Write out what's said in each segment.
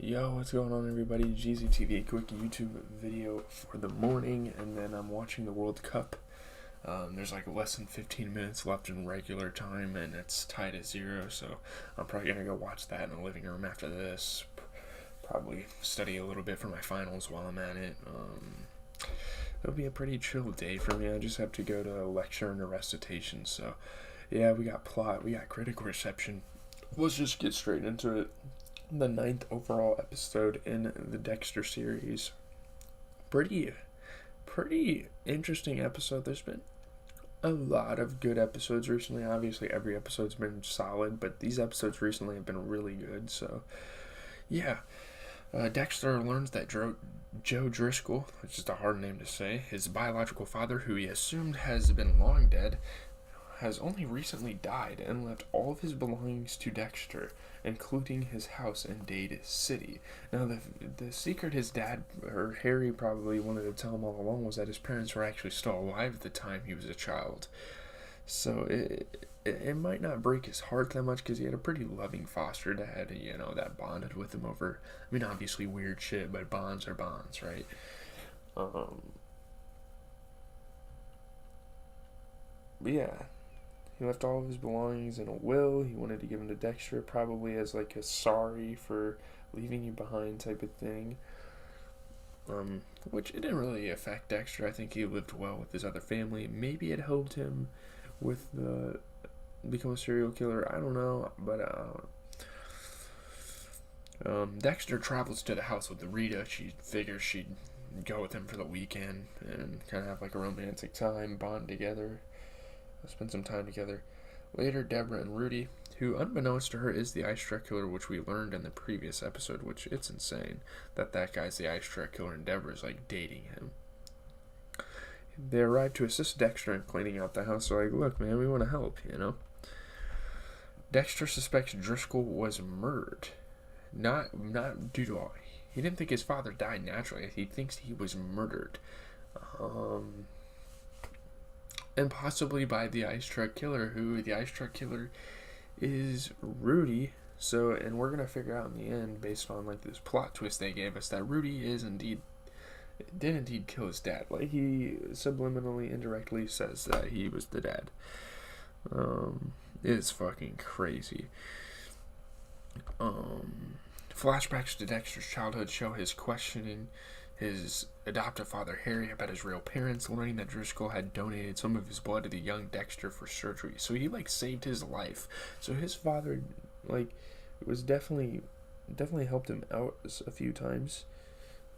Yo, what's going on, everybody? GZTV, quick YouTube video for the morning, and then I'm watching the World Cup. There's like less than 15 minutes left in regular time, and it's tied at 0, so I'm probably gonna go watch that in the living room after this. Probably study a little bit for my finals while I'm at it. It'll be a pretty chill day for me. I just have to go to a lecture and a recitation, so yeah, we got plot, we got critical reception. Let's just get straight into it. The 9th overall episode in the Dexter series. Pretty interesting episode. There's been a lot of good episodes recently. Obviously, every episode's been solid, but these episodes recently have been really good. So, yeah. Dexter learns that Joe Driscoll, which is a hard name to say, his biological father, who he assumed has been long dead, has only recently died and left all of his belongings to Dexter, including his house in Dade City. Now, the secret his dad, or Harry, probably wanted to tell him all along was that his parents were actually still alive at the time he was a child. So it might not break his heart that much because he had a pretty loving foster dad, that bonded with him over, obviously weird shit, but bonds are bonds, right? But yeah. He left all of his belongings in a will. He wanted to give them to Dexter, probably as like a sorry for leaving you behind type of thing. Which it didn't really affect Dexter. I think he lived well with his other family. Maybe it helped him with become a serial killer. I don't know, but Dexter travels to the house with Rita. She figures she'd go with him for the weekend and kind of have like a romantic time, bond together. Spend some time together. Later, Deborah and Rudy, who unbeknownst to her is the ice truck killer, which we learned in the previous episode, which it's insane that guy's the ice truck killer and Deborah's like dating him. They arrive to assist Dexter in cleaning out the house. They're like, look, man, we want to help, Dexter suspects Driscoll was murdered. Not due to he didn't think his father died naturally. He thinks he was murdered. And possibly by the ice truck killer, who the ice truck killer is Rudy. So, and we're gonna figure out in the end, based on like this plot twist they gave us, that Rudy did indeed kill his dad. Like, he subliminally, indirectly says that he was the dad. It's fucking crazy. Flashbacks to Dexter's childhood show his questioning his adoptive father Harry about his real parents, learning that Driscoll had donated some of his blood to the young Dexter for surgery. So he saved his life. So his father was definitely helped him out a few times,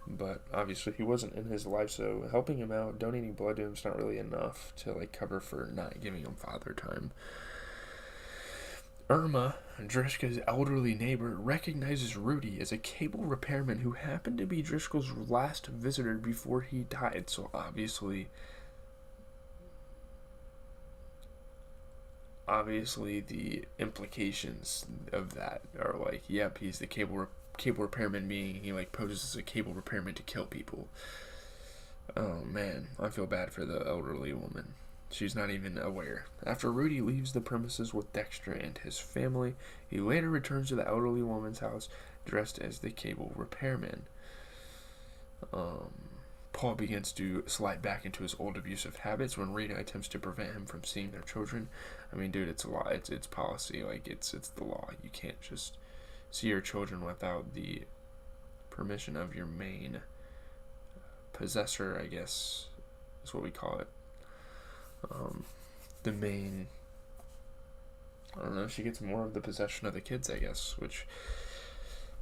but obviously he wasn't in his life. So helping him out, donating blood to him is not really enough to cover for not giving him father time. Irma, Driscoll's elderly neighbor, recognizes Rudy as a cable repairman who happened to be Driscoll's last visitor before he died. So obviously the implications of that are yep, he's the cable repairman, meaning he poses as a cable repairman to kill people. Oh man, I feel bad for the elderly woman. She's not even aware. After Rudy leaves the premises with Dexter and his family, he later returns to the elderly woman's house dressed as the cable repairman. Paul begins to slide back into his old abusive habits when Rita attempts to prevent him from seeing their children. Dude, it's a law. It's policy. It's the law. You can't just see your children without the permission of your main possessor, I guess is what we call it. The main, I don't know, she gets more of the possession of the kids, I guess, which,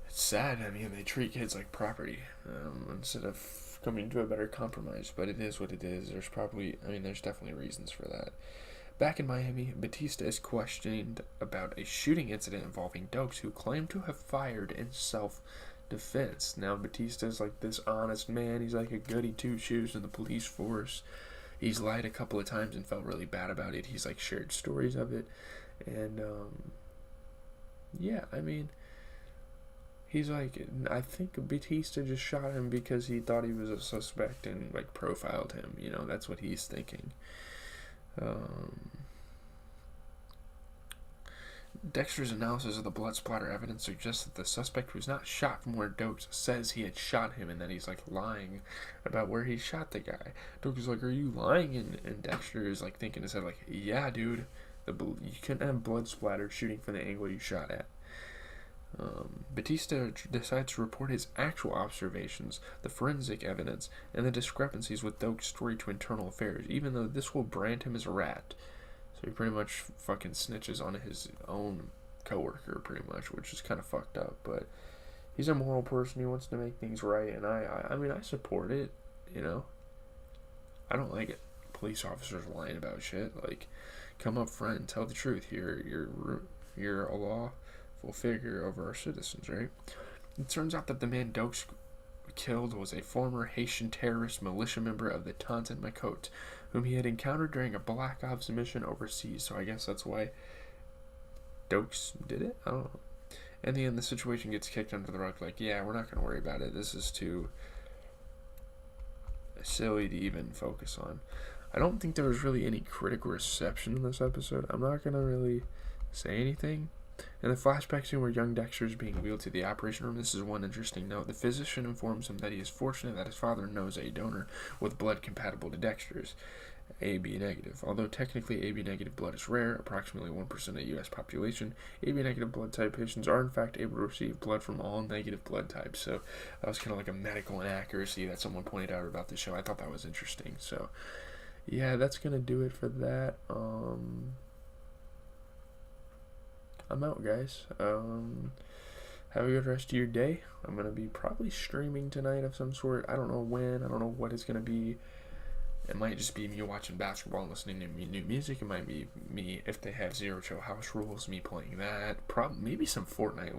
it's sad. They treat kids like property, instead of coming to a better compromise, but it is what it is. There's definitely reasons for that. Back in Miami, Batista is questioned about a shooting incident involving Dokes, who claimed to have fired in self-defense. Now, Batista's this honest man. He's like a goody two-shoes in the police force. He's lied a couple of times and felt really bad about it. He's shared stories of it. And, he's I think Batista just shot him because he thought he was a suspect and, profiled him. That's what he's thinking. Dexter's analysis of the blood splatter evidence suggests that the suspect was not shot from where Dokes says he had shot him, and that he's like lying about where he shot the guy. Dokes is like, "Are you lying?" And Dexter is like thinking in his head, like, "Yeah, dude, you couldn't have blood splatter shooting from the angle you shot at." Batista decides to report his actual observations, the forensic evidence, and the discrepancies with Dokes' story to internal affairs, even though this will brand him as a rat. So he pretty much fucking snitches on his own coworker, pretty much, which is kind of fucked up. But he's a moral person. He wants to make things right, and I mean, I support it. You know, I don't like it. Police officers lying about shit. Like, come up front and tell the truth. You're a lawful figure over our citizens, right? It turns out that the man Dokes killed was a former Haitian terrorist militia member of the Tonton Macoute, whom he had encountered during a Black Ops mission overseas. So I guess that's why Dokes did it? I don't know. In the end, the situation gets kicked under the rug. Like, yeah, we're not going to worry about it. This is too silly to even focus on. I don't think there was really any critical reception in this episode. I'm not going to really say anything. In the flashback scene where young Dexter is being wheeled to the operation room, this is one interesting note. The physician informs him that he is fortunate that his father knows a donor with blood compatible to Dexter's, AB negative. Although technically AB negative blood is rare, approximately 1% of the U.S. population, AB negative blood type patients are in fact able to receive blood from all negative blood types. So that was kind of like a medical inaccuracy that someone pointed out about the show. I thought that was interesting. So yeah, that's going to do it for that. I'm out, guys. Have a good rest of your day. I'm going to be probably streaming tonight of some sort. I don't know when. I don't know what it's going to be. It might just be me watching basketball and listening to new music. It might be me, if they have Zero Chill House Rules, me playing that. Maybe some Fortnite.